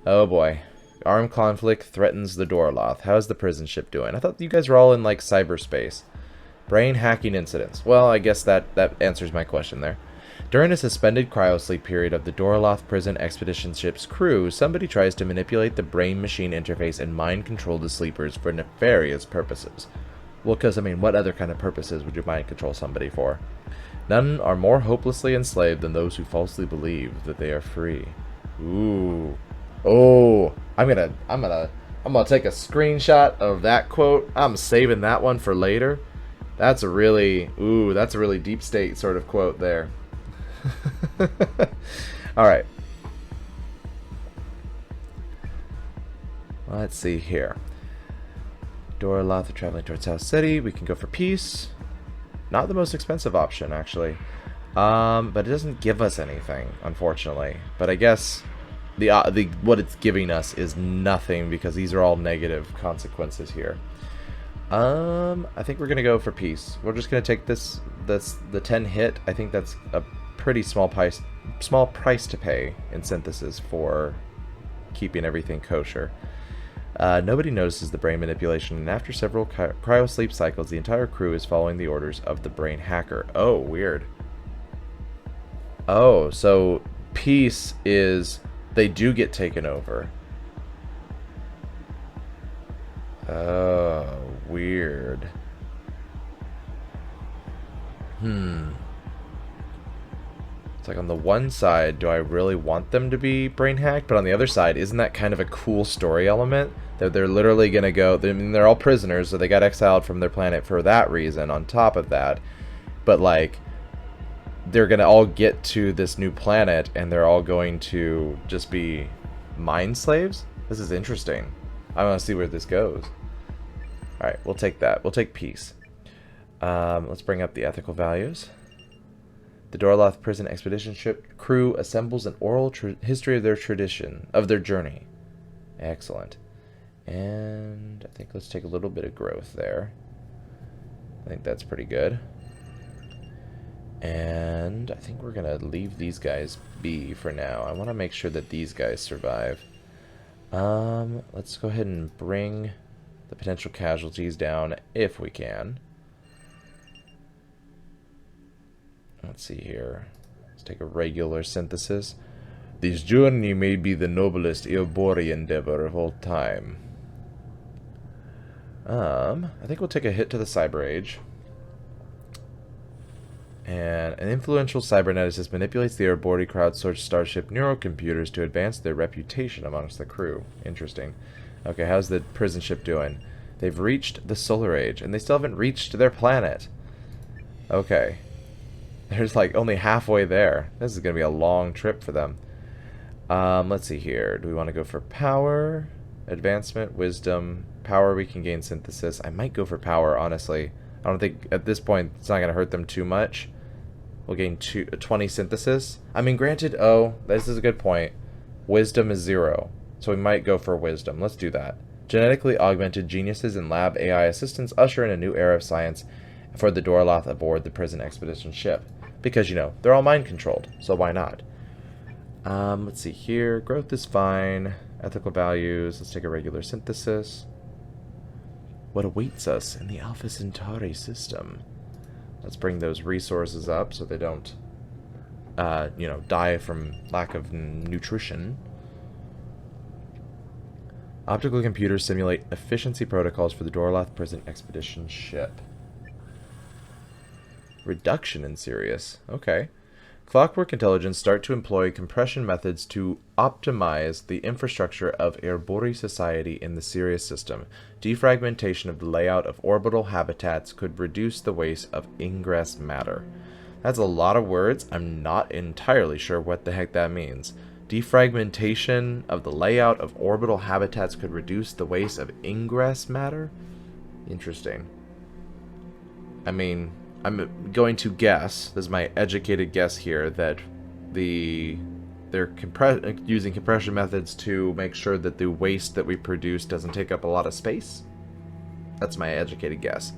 Oh boy. Armed conflict threatens the Doraloth. How's the prison ship doing? I thought you guys were all in, like, cyberspace. Brain hacking incidents. Well, I guess that answers my question there. During a suspended cryosleep period of the Doraloth prison expedition ship's crew, somebody tries to manipulate the brain-machine interface and mind-control the sleepers for nefarious purposes. Well, because, I mean, what other kind of purposes would you mind-control somebody for? None are more hopelessly enslaved than those who falsely believe that they are free. Ooh. Oh, I'm gonna take a screenshot of that quote. I'm saving that one for later. That's a really deep state sort of quote there. All right. Let's see here. Doraloth traveling towards South City. We can go for peace. Not the most expensive option, actually. But it doesn't give us anything, unfortunately. But I guess the what it's giving us is nothing because these are all negative consequences here. I think we're gonna go for peace. We're just gonna take the 10 hit. I think that's a pretty small price to pay in synthesis for keeping everything kosher. Nobody notices the brain manipulation, and after several cryosleep cycles, the entire crew is following the orders of the brain hacker. Oh, weird. Oh, so peace is they do get taken over. Oh, weird. It's like on the one side, do I really want them to be brain hacked? But on the other side, isn't that kind of a cool story element? That they're literally going to go... I mean, they're all prisoners, so they got exiled from their planet for that reason on top of that. But, like, they're going to all get to this new planet, and they're all going to just be mind slaves? This is interesting. I want to see where this goes. Alright, we'll take that. We'll take peace. Let's bring up the ethical values. The Doraloth prison expedition ship crew assembles an oral history of their journey. Excellent. And I think let's take a little bit of growth there. I think that's pretty good. And I think we're going to leave these guys be for now. I want to make sure that these guys survive. Let's go ahead and bring the potential casualties down if we can. Let's see here. Let's take a regular synthesis. This journey may be the noblest Eobori endeavor of all time. I think we'll take a hit to the Cyber Age. And an influential cyberneticist manipulates the Eobori crowdsourced starship neurocomputers to advance their reputation amongst the crew. Interesting. Okay, how's the prison ship doing? They've reached the Solar Age, and they still haven't reached their planet. Okay. There's like only halfway there. This is going to be a long trip for them. Let's see here. Do we want to go for power, advancement, wisdom? Power, we can gain synthesis. I might go for power, honestly. I don't think at this point it's not going to hurt them too much. We'll gain 20 synthesis. I mean, granted, this is a good point. Wisdom is 0. So we might go for wisdom. Let's do that. Genetically augmented geniuses and lab AI assistants usher in a new era of science for the Doraloth aboard the prison expedition ship. Because, you know, they're all mind-controlled, so why not? Let's see here. Growth is fine. Ethical values. Let's take a regular synthesis. What awaits us in the Alpha Centauri system? Let's bring those resources up so they don't, you know, die from lack of nutrition. Optical computers simulate efficiency protocols for the Doraloth prison expedition ship. Reduction in Sirius. Okay. Clockwork Intelligence start to employ compression methods to optimize the infrastructure of Eobori society in the Sirius system. Defragmentation of the layout of orbital habitats could reduce the waste of ingress matter. That's a lot of words. I'm not entirely sure what the heck that means. Defragmentation of the layout of orbital habitats could reduce the waste of ingress matter? Interesting. I mean, I'm going to guess, this is my educated guess here, that they're using compression methods to make sure that the waste that we produce doesn't take up a lot of space. That's my educated guess.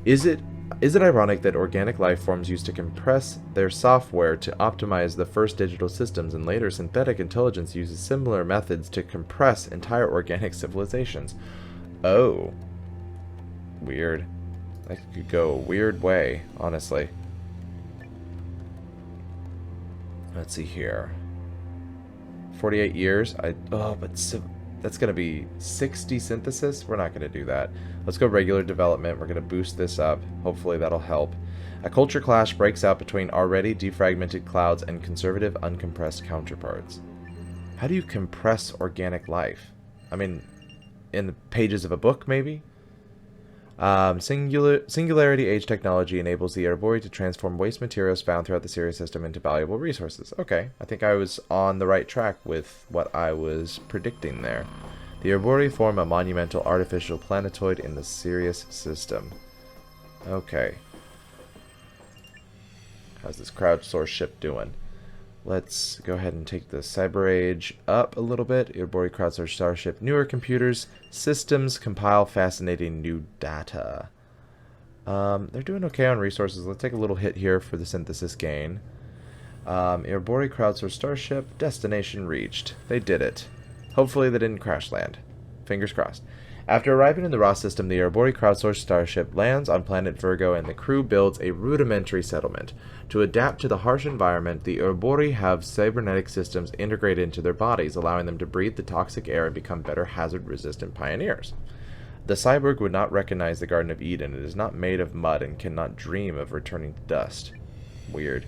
Is it Is it ironic that organic life forms used to compress their software to optimize the first digital systems, and later synthetic intelligence uses similar methods to compress entire organic civilizations? Oh. Weird. That could go a weird way, honestly. Let's see here. 48 years? That's going to be 60 synthesis? We're not going to do that. Let's go regular development. We're going to boost this up. Hopefully that'll help. A culture clash breaks out between already defragmented clouds and conservative uncompressed counterparts. How do you compress organic life? I mean, in the pages of a book, maybe? Singularity age technology enables the Arbori to transform waste materials found throughout the Sirius system into valuable resources. Okay, I think I was on the right track with what I was predicting there. The Arbori form a monumental artificial planetoid in the Sirius system. Okay. How's this crowdsourced ship doing? Let's go ahead and take the Cyber Age up a little bit. Arbori crowdsourced starship. Newer computers. Systems compile fascinating new data. They're doing okay on resources. Let's take a little hit here for the synthesis gain. Arbori crowdsourced starship. Destination reached. They did it. Hopefully they didn't crash land. Fingers crossed. After arriving in the Ross system, the Arbori crowdsourced starship lands on planet Virgo, and the crew builds a rudimentary settlement. To adapt to the harsh environment, the Arbori have cybernetic systems integrated into their bodies, allowing them to breathe the toxic air and become better hazard-resistant pioneers. The cyborg would not recognize the Garden of Eden. It is not made of mud and cannot dream of returning to dust. Weird.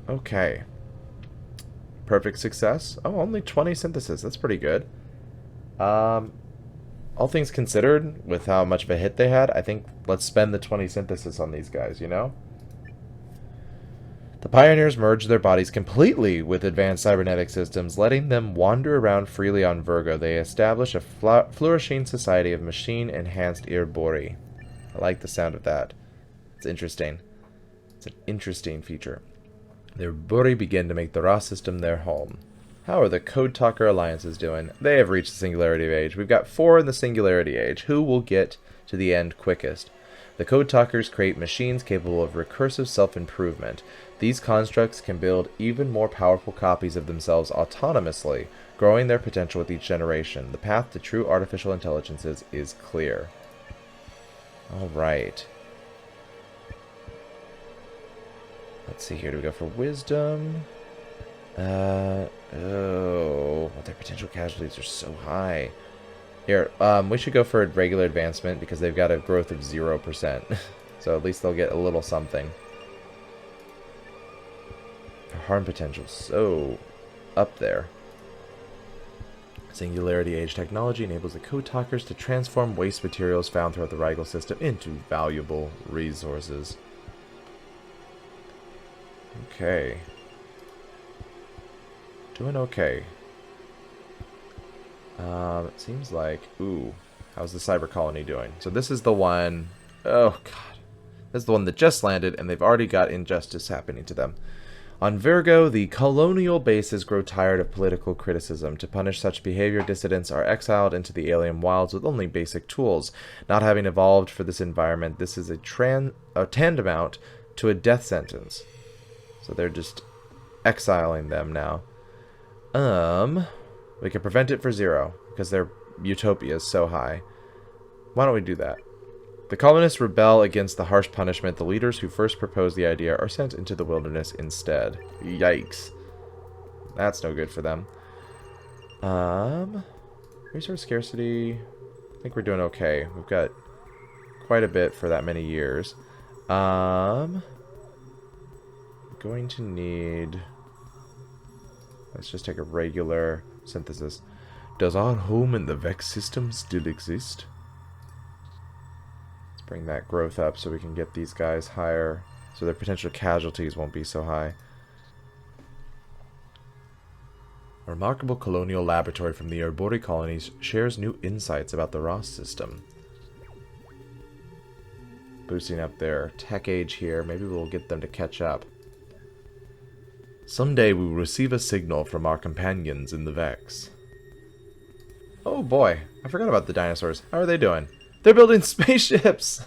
Okay. Perfect success. Oh, only 20 synthesis. That's pretty good. All things considered, with how much of a hit they had, I think let's spend the 20 synthesis on these guys, you know? The pioneers merged their bodies completely with advanced cybernetic systems, letting them wander around freely on Virgo. They established a flourishing society of machine-enhanced Arbori. I like the sound of that. It's interesting. It's an interesting feature. The Arbori begin to make the Ra system their home. How are the Code Talker alliances doing? They have reached the Singularity Age. We've got 4 in the Singularity Age. Who will get to the end quickest? The Code Talkers create machines capable of recursive self-improvement. These constructs can build even more powerful copies of themselves autonomously, growing their potential with each generation. The path to true artificial intelligences is clear. Alright. Let's see here. Do we go for wisdom? Their potential casualties are so high. Here, we should go for a regular advancement because they've got a growth of 0%. So at least they'll get a little something. Their harm potential so up there. Singularity Age technology enables the Code Talkers to transform waste materials found throughout the Rigel system into valuable resources. Okay. Doing okay. It seems like... Ooh. How's the cyber colony doing? So this is the one... Oh, God. This is the one that just landed, and they've already got injustice happening to them. On Virgo, the colonial bases grow tired of political criticism. To punish such behavior, dissidents are exiled into the alien wilds with only basic tools. Not having evolved for this environment, this is a tantamount to a death sentence. So they're just exiling them now. We can prevent it for 0, because their utopia is so high. Why don't we do that? The colonists rebel against the harsh punishment. The leaders who first proposed the idea are sent into the wilderness instead. Yikes. That's no good for them. Resource scarcity. I think we're doing okay. We've got quite a bit for that many years. Going to need... Let's just take a regular synthesis. Does our home in the Vex system still exist? Let's bring that growth up so we can get these guys higher, so their potential casualties won't be so high. A remarkable colonial laboratory from the Arbori colonies shares new insights about the Ross system. Boosting up their tech age here. Maybe we'll get them to catch up. Someday we will receive a signal from our companions in the Vex. Oh boy, I forgot about the dinosaurs. How are they doing? They're building spaceships!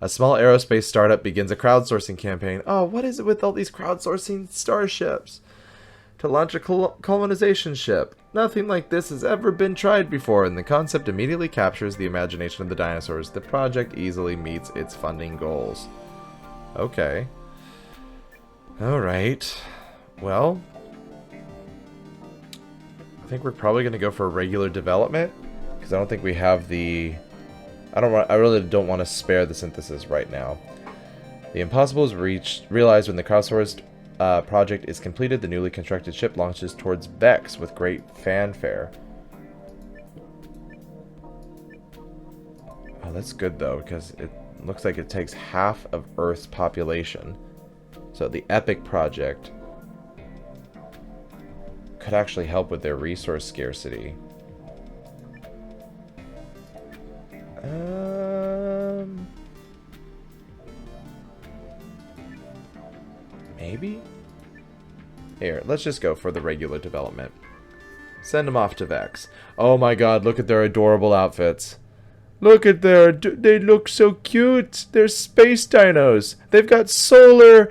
A small aerospace startup begins a crowdsourcing campaign. Oh, what is it with all these crowdsourcing starships? To launch a colonization ship. Nothing like this has ever been tried before, and the concept immediately captures the imagination of the dinosaurs. The project easily meets its funding goals. Okay. Alright. Well, I think we're probably going to go for a regular development, because I don't think we have the... I really don't want to spare the synthesis right now. The impossible is realized when the crowdsourced project is completed. The newly constructed ship launches towards Vex with great fanfare. Oh, that's good though, because it looks like it takes half of Earth's population. So the Epic project could actually help with their resource scarcity. Maybe? Here, let's just go for the regular development. Send them off to Vex. Oh my god, look at their adorable outfits. Look at they look so cute. They're space dinos. They've got solar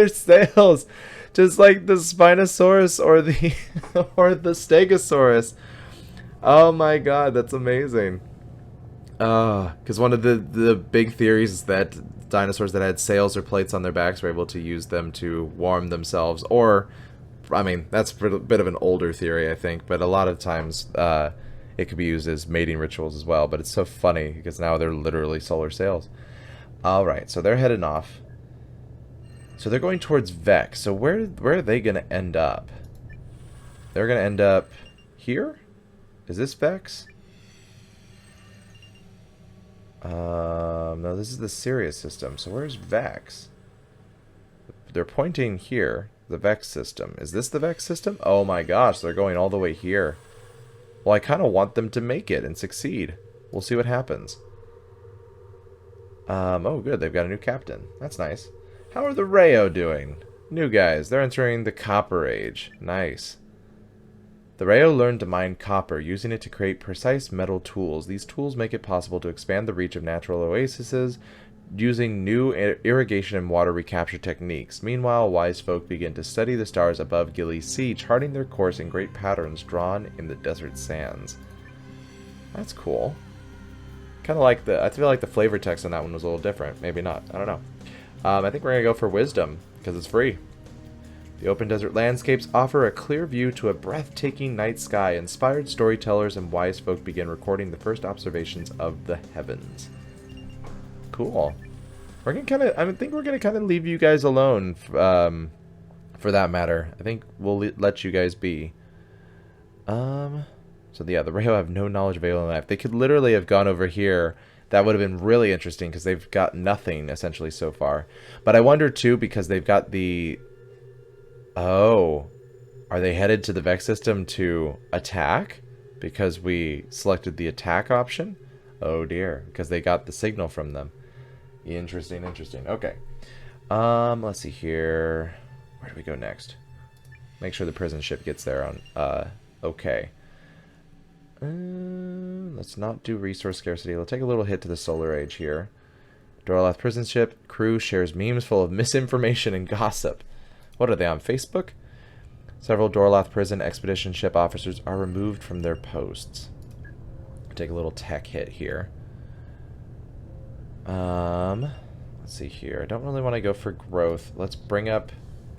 sails. Just like the Spinosaurus or the or the Stegosaurus. Oh my god, that's amazing. Because one of the big theories is that dinosaurs that had sails or plates on their backs were able to use them to warm themselves. Or, I mean, that's a bit of an older theory, I think. But a lot of times, it could be used as mating rituals as well. But it's so funny because now they're literally solar sails. Alright, so they're heading off. So they're going towards Vex. So where are they going to end up? They're going to end up here? Is this Vex? No, this is the Sirius system. So where's Vex? They're pointing here. The Vex system. Is this the Vex system? Oh my gosh, they're going all the way here. Well, I kind of want them to make it and succeed. We'll see what happens. Oh good, they've got a new captain. That's nice. How are the Rayo doing? New guys, they're entering the Copper Age. Nice. The Rayo learned to mine copper, using it to create precise metal tools. These tools make it possible to expand the reach of natural oases using new irrigation and water recapture techniques. Meanwhile, wise folk begin to study the stars above Gilly's Sea, charting their course in great patterns drawn in the desert sands. That's cool. Kind of like I feel like the flavor text on that one was a little different. Maybe not. I don't know. I think we're going to go for wisdom, because it's free. The open desert landscapes offer a clear view to a breathtaking night sky. Inspired storytellers and wise folk begin recording the first observations of the heavens. Cool. We're gonna I think we're gonna kind of leave you guys alone, for that matter. I think we'll let you guys be. So yeah, the Rayo have no knowledge of alien life. They could literally have gone over here. That would have been really interesting because they've got nothing essentially so far. But I wonder too, because they've got the... Oh, are they headed to the Vex system to attack? Because we selected the attack option? Oh dear, because they got the signal from them. Interesting, interesting. Okay. Let's see here. Where do we go next? Make sure the prison ship gets there on... okay. Let's not do resource scarcity. We'll take a little hit to the solar age here. Doraloth prison ship crew shares memes full of misinformation and gossip. What are they, on Facebook? Several Doraloth prison expedition ship officers are removed from their posts. Take a little tech hit here. Let's see here. I don't really want to go for growth. Let's bring up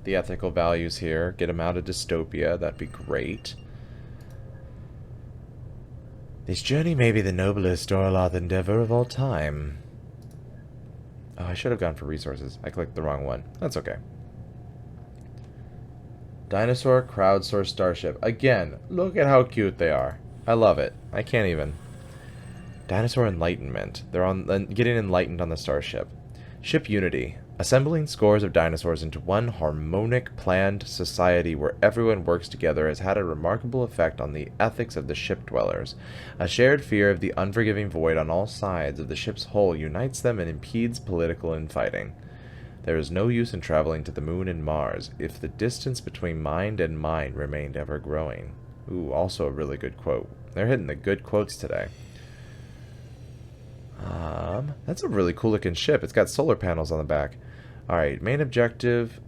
the ethical values here. Get them out of dystopia. That'd be great. This journey may be the noblest Doraloth endeavor of all time. Oh, I should have gone for resources. I clicked the wrong one. That's okay. Dinosaur crowdsourced starship. Again, look at how cute they are. I love it. I can't even. Dinosaur enlightenment. They're getting enlightened on the starship. Ship unity. Assembling scores of dinosaurs into one harmonic, planned society where everyone works together has had a remarkable effect on the ethics of the ship dwellers. A shared fear of the unforgiving void on all sides of the ship's hull unites them and impedes political infighting. There is no use in traveling to the moon and Mars if the distance between mind and mind remained ever growing. Ooh, also a really good quote. They're hitting the good quotes today. That's a really cool looking ship. It's got solar panels on the back. Alright, main objective.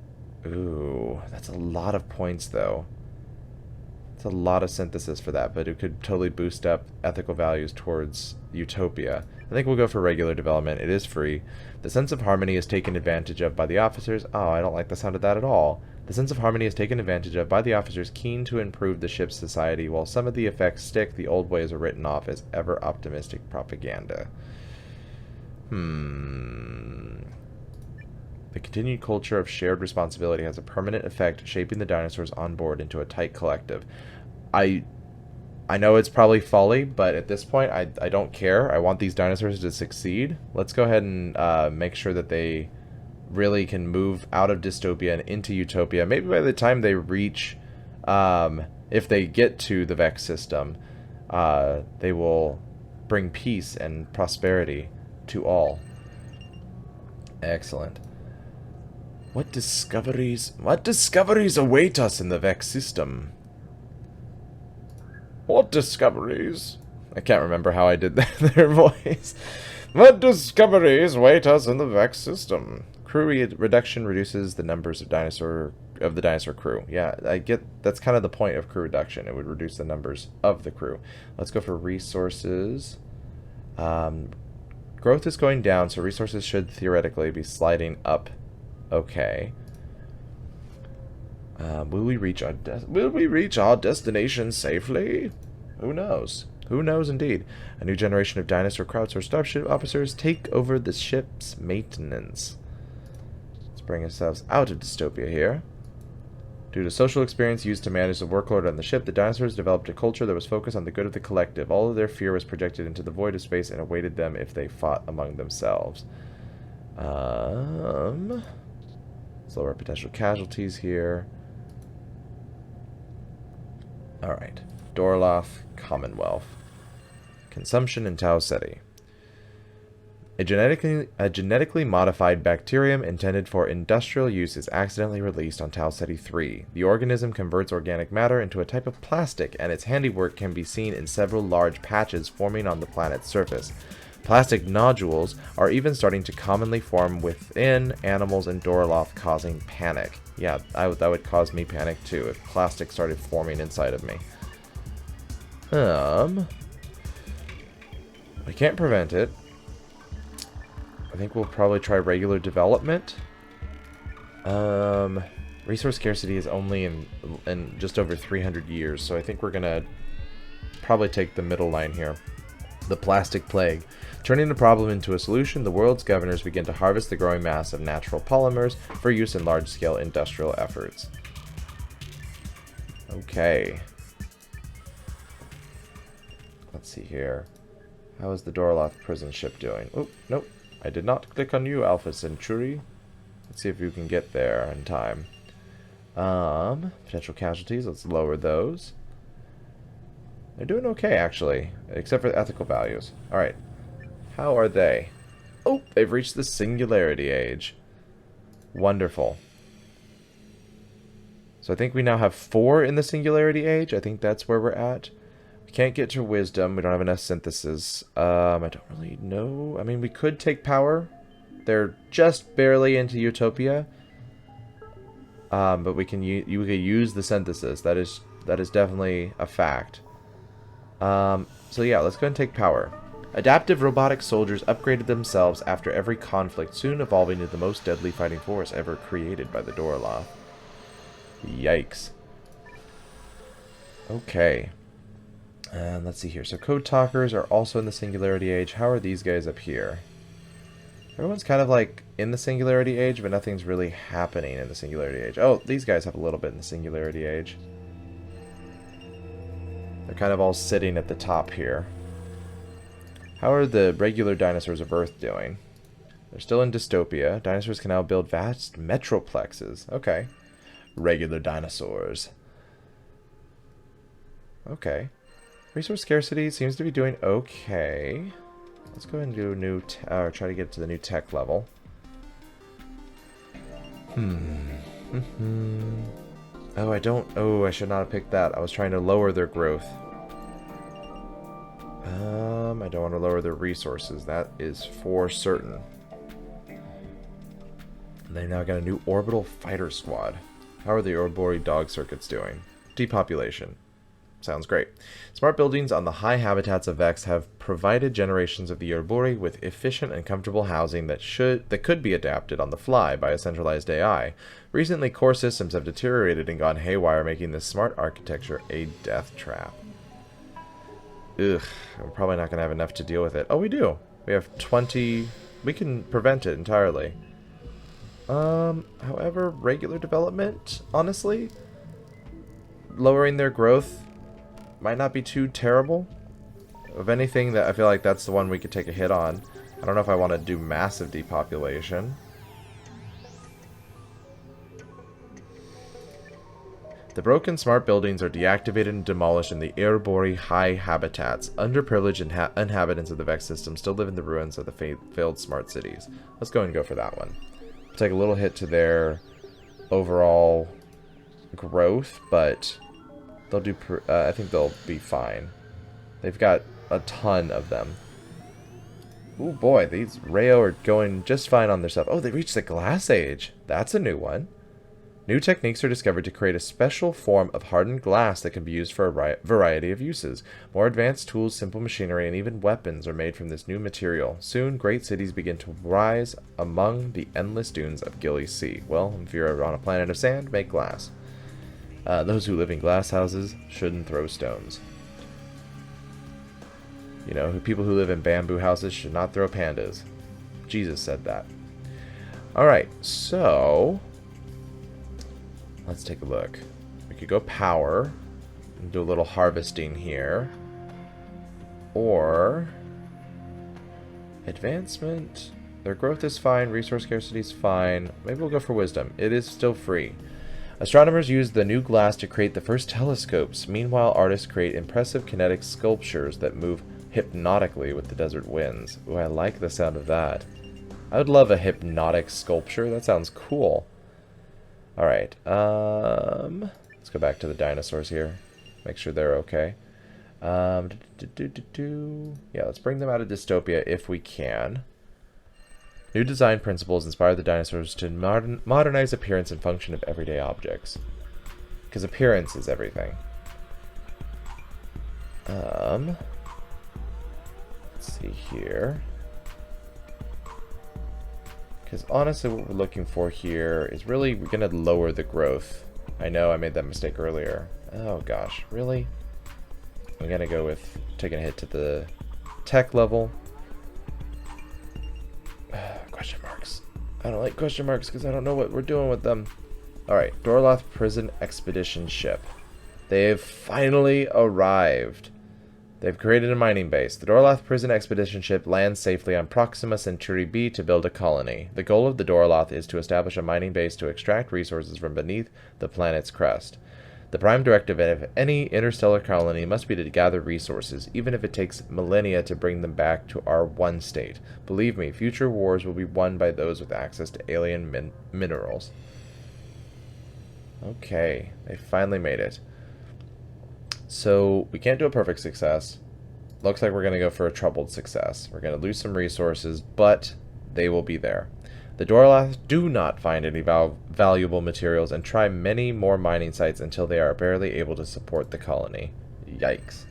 Ooh, that's a lot of points though. It's a lot of synthesis for that, but it could totally boost up ethical values towards utopia. I think we'll go for regular development. It is free. The sense of harmony is taken advantage of by the officers. Oh, I don't like the sound of that at all. The sense of harmony is taken advantage of by the officers keen to improve the ship's society. While some of the effects stick, the old ways are written off as ever-optimistic propaganda. The continued culture of shared responsibility has a permanent effect, shaping the dinosaurs on board into a tight collective. I know it's probably folly, but at this point, I don't care. I want these dinosaurs to succeed. Let's go ahead and make sure that they really can move out of dystopia and into utopia. Maybe by the time they reach, if they get to the Vex system, they will bring peace and prosperity to all. Excellent. What discoveries await us in the Vex system? What discoveries? I can't remember how I did their voice. What discoveries await us in the Vex system? Crew reduction reduces the numbers of the dinosaur crew. Yeah, I get that's kind of the point of crew reduction. It would reduce the numbers of the crew. Let's go for resources. Growth is going down, so resources should theoretically be sliding up. Okay. Will we reach our destination safely? Who knows? Who knows indeed. A new generation of dinosaur crowdsourced starship officers take over the ship's maintenance. Let's bring ourselves out of dystopia here. Due to social experience used to manage the workload on the ship, the dinosaurs developed a culture that was focused on the good of the collective. All of their fear was projected into the void of space and awaited them if they fought among themselves. Let's lower potential casualties here. Alright. Doraloth, Commonwealth. Consumption in Tau Ceti. A genetically modified bacterium intended for industrial use is accidentally released on Tau Ceti 3. The organism converts organic matter into a type of plastic, and its handiwork can be seen in several large patches forming on the planet's surface. Plastic nodules are even starting to commonly form within animals in Doraloth, causing panic. Yeah, that would cause me panic too if plastic started forming inside of me. We can't prevent it. I think we'll probably try regular development. Resource scarcity is only in just over 300 years, so I think we're gonna probably take the middle line here. The plastic plague. Turning the problem into a solution, the world's governors begin to harvest the growing mass of natural polymers for use in large-scale industrial efforts. Okay. Let's see here. How is the Doraloth prison ship doing? Oh, nope. I did not click on you, Alpha Centauri. Let's see if you can get there in time. Potential casualties. Let's lower those. They're doing okay, actually. Except for the ethical values. Alright. How are they? Oh, they've reached the singularity age. Wonderful. So I think we now have 4 in the singularity age. I think that's where we're at. We can't get to wisdom. We don't have enough synthesis. I don't really know. I mean, we could take power. They're just barely into utopia. But we can you could use the synthesis. That is definitely a fact. So yeah, let's go and take power. Adaptive robotic soldiers upgraded themselves after every conflict, soon evolving into the most deadly fighting force ever created by the Doraloth. Yikes. Okay. And let's see here. So code talkers are also in the singularity age. How are these guys up here? Everyone's kind of like in the singularity age, but nothing's really happening in the singularity age. Oh, these guys have a little bit in the singularity age. They're kind of all sitting at the top here. How are the regular dinosaurs of Earth doing? They're still in dystopia. Dinosaurs can now build vast metroplexes. Okay. Regular dinosaurs. Okay. Resource scarcity seems to be doing okay. Let's go ahead and do a new try to get to the new tech level. Oh, I should not have picked that. I was trying to lower their growth. I don't want to lower their resources. That is for certain. And they now got a new orbital fighter squad. How are the Ouroboros dog circuits doing? Depopulation. Sounds great. Smart buildings on the high habitats of Vex have provided generations of the Ouroboros with efficient and comfortable housing that could be adapted on the fly by a centralized AI. Recently, core systems have deteriorated and gone haywire, making this smart architecture a death trap. Ugh, we're probably not going to have enough to deal with it. Oh, we do. We have 20. We can prevent it entirely. However, regular development, honestly, lowering their growth might not be too terrible. Of anything, that I feel like that's the one we could take a hit on. I don't know if I want to do massive depopulation. The broken smart buildings are deactivated and demolished in the Ouroboros high habitats. Underprivileged inhabitants of the Vex system still live in the ruins of the failed smart cities. Let's go and go for that one. Take a little hit to their overall growth, but they'll do. I think they'll be fine. They've got a ton of them. Oh boy, these Rayo are going just fine on their stuff. Oh, they reached the Glass Age. That's a new one. New techniques are discovered to create a special form of hardened glass that can be used for a variety of uses. More advanced tools, simple machinery, and even weapons are made from this new material. Soon, great cities begin to rise among the endless dunes of Gilly Sea. Well, if you're on a planet of sand, make glass. Those who live in glass houses shouldn't throw stones. You know, people who live in bamboo houses should not throw pandas. Jesus said that. Alright, so let's take a look. We could go power and do a little harvesting here. Or advancement. Their growth is fine. Resource scarcity is fine. Maybe we'll go for wisdom. It is still free. Astronomers use the new glass to create the first telescopes. Meanwhile, artists create impressive kinetic sculptures that move hypnotically with the desert winds. Ooh, I like the sound of that. I would love a hypnotic sculpture. That sounds cool. Alright, let's go back to the dinosaurs here. Make sure they're okay. Yeah, let's bring them out of dystopia if we can. New design principles inspire the dinosaurs to modernize appearance and function of everyday objects. Because appearance is everything. Let's see here. Because honestly, what we're looking for here is really, we're going to lower the growth. I know I made that mistake earlier. Oh gosh, really? I'm going to go with taking a hit to the tech level. Question marks. I don't like question marks because I don't know what we're doing with them. Alright, Doraloth prison expedition ship. They've finally arrived. They've created a mining base. The Doraloth prison expedition ship lands safely on Proxima Centauri B to build a colony. The goal of the Doraloth is to establish a mining base to extract resources from beneath the planet's crust. The prime directive of any interstellar colony must be to gather resources, even if it takes millennia to bring them back to our one state. Believe me, future wars will be won by those with access to alien minerals. Okay, they finally made it. So, we can't do a perfect success. Looks like we're going to go for a troubled success. We're going to lose some resources, but they will be there. The Doraloth do not find any valuable materials and try many more mining sites until they are barely able to support the colony. Yikes.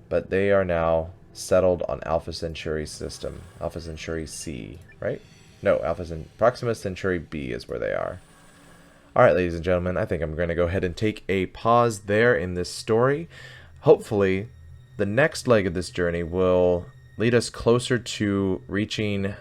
But they are now settled on Alpha Centauri system. Alpha Centauri C, right? No, Proxima Centauri B is where they are. Alright, ladies and gentlemen, I think I'm going to go ahead and take a pause there in this story. Hopefully, the next leg of this journey will lead us closer to reaching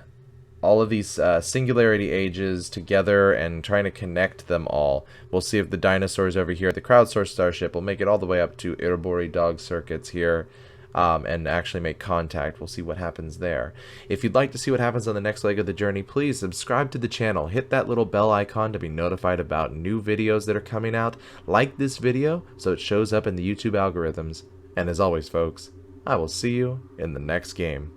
all of these singularity ages together and trying to connect them all. We'll see if the dinosaurs over here at the crowdsourced starship will make it all the way up to Ouroboros dog circuits here. And actually make contact. We'll see what happens there. If you'd like to see what happens on the next leg of the journey, please subscribe to the channel. Hit that little bell icon to be notified about new videos that are coming out. Like this video so it shows up in the YouTube algorithms. And as always, folks, I will see you in the next game.